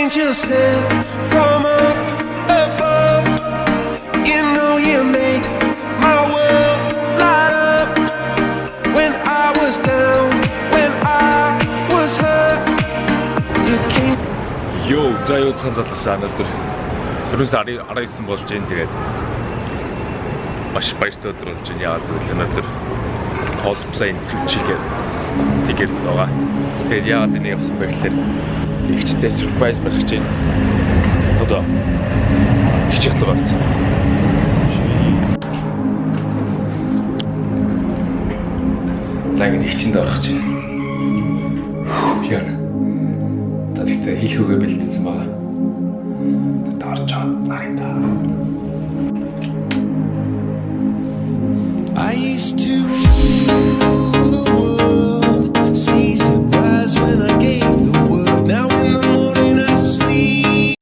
angel sent from up above. You know you make my world light up. When I was down, when I was hurt, you came. Йоо, за юу цан залсан өнөөдөр 419 болж байна. Тэгээд маш баяртай өдөр болж байна. Яагаад гэвэл өнөөдөр Coldplay төчигээ тэгээд байгаа. Тэгээд яагаад энийг явсан бэ гэхээр ихчтэй surprise барих гэж байна. Одоо ихчтэй багц. Лагийн ихчэнд орох гэж байна. Яа. Тэгтээ хийхүүгээ бэлдсэн байгаа. Таарч чад нарийнда. I used to rule the world, seas would rise when I gave the word. Now in the morning I sleep.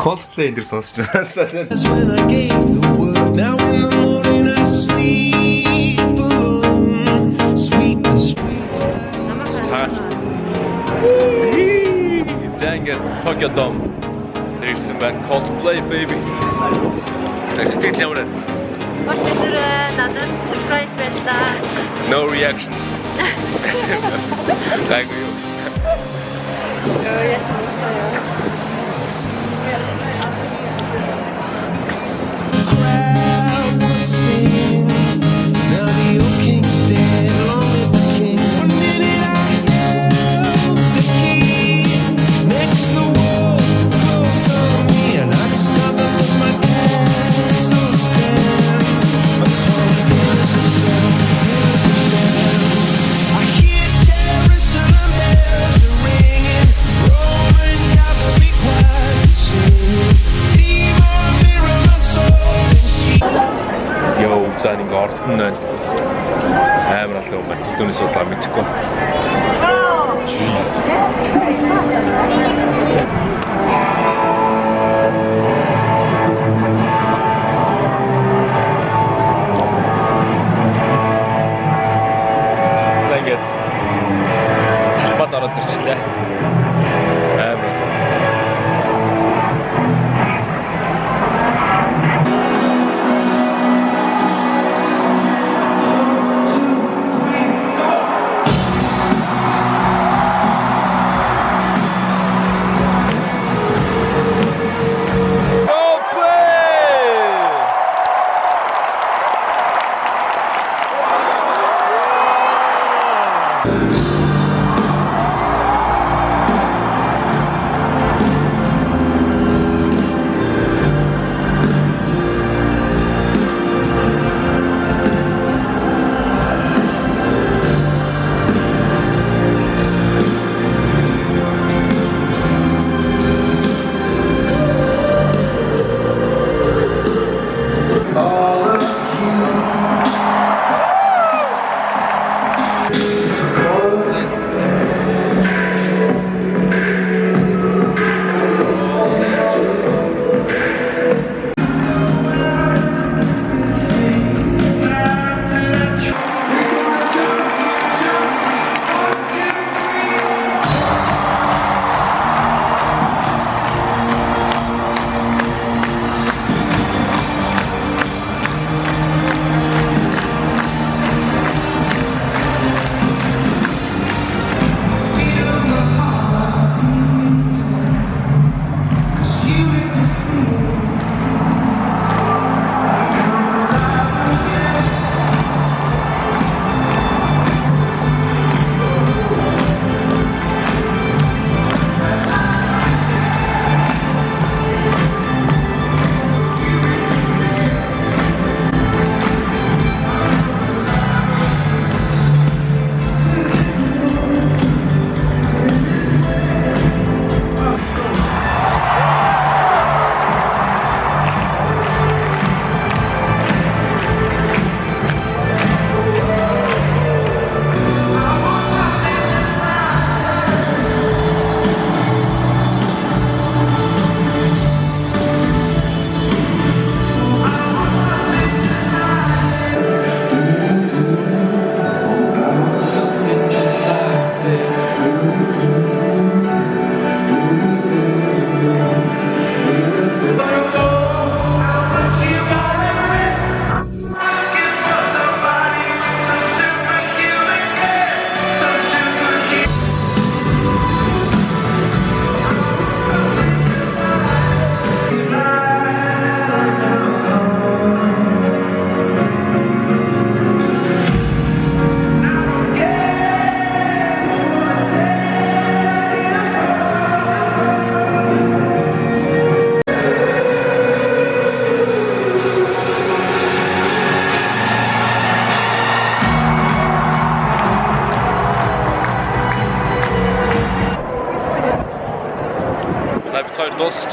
Coldplay энэ сонсч байна. That's when I gave the word. Now in the morning I sleep alone. Sweep the streets. Dang it, Tokyo Dome. There's some band Coldplay, baby. Nice to meet you. 오늘은 나는 surprise 밴다. No reaction. Thank you. Crowd would sing. Now the old king's dead. Long live the king. One minute I held the key. Next the walls closed on me, and I discovered that my castle stand upon pillars of sand. I hear Jerusalem bells are ringing, Roman cavalry choirs are singing. Demon mirror my soul and she. Йоо, за нэг ордон байна. Амар алуу байна. Түүний судлаа мэдхгүй. За ингээд талбад ороод ирчлээ. Амар алуу.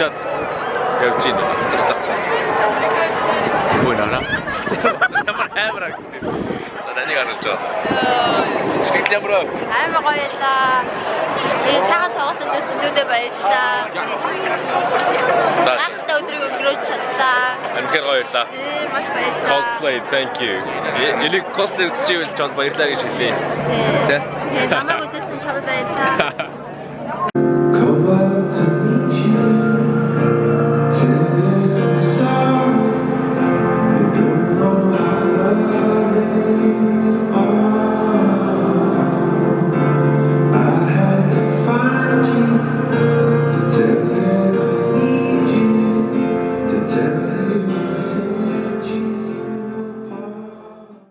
очиад явж ийн хацралцсан. Ой нана. Ямар амар гэдэг. За таныг харуулж байгаа. Сэтгэл ямар вэ? Амар гоё байлаа. Тэгээ цагаан тоглолт үзсэндүүдээ баярлалаа. За Гахалтай өдрийг өнгөрөөж чадлаа. амхэр гоё байлаа. Маш баярлалаа. Cosplay, thank you. Энийг cosplay үзчихвэл чамд баярлалаа гэж хэлье. Тэгээ намайг үзсэн чамд баярлалаа.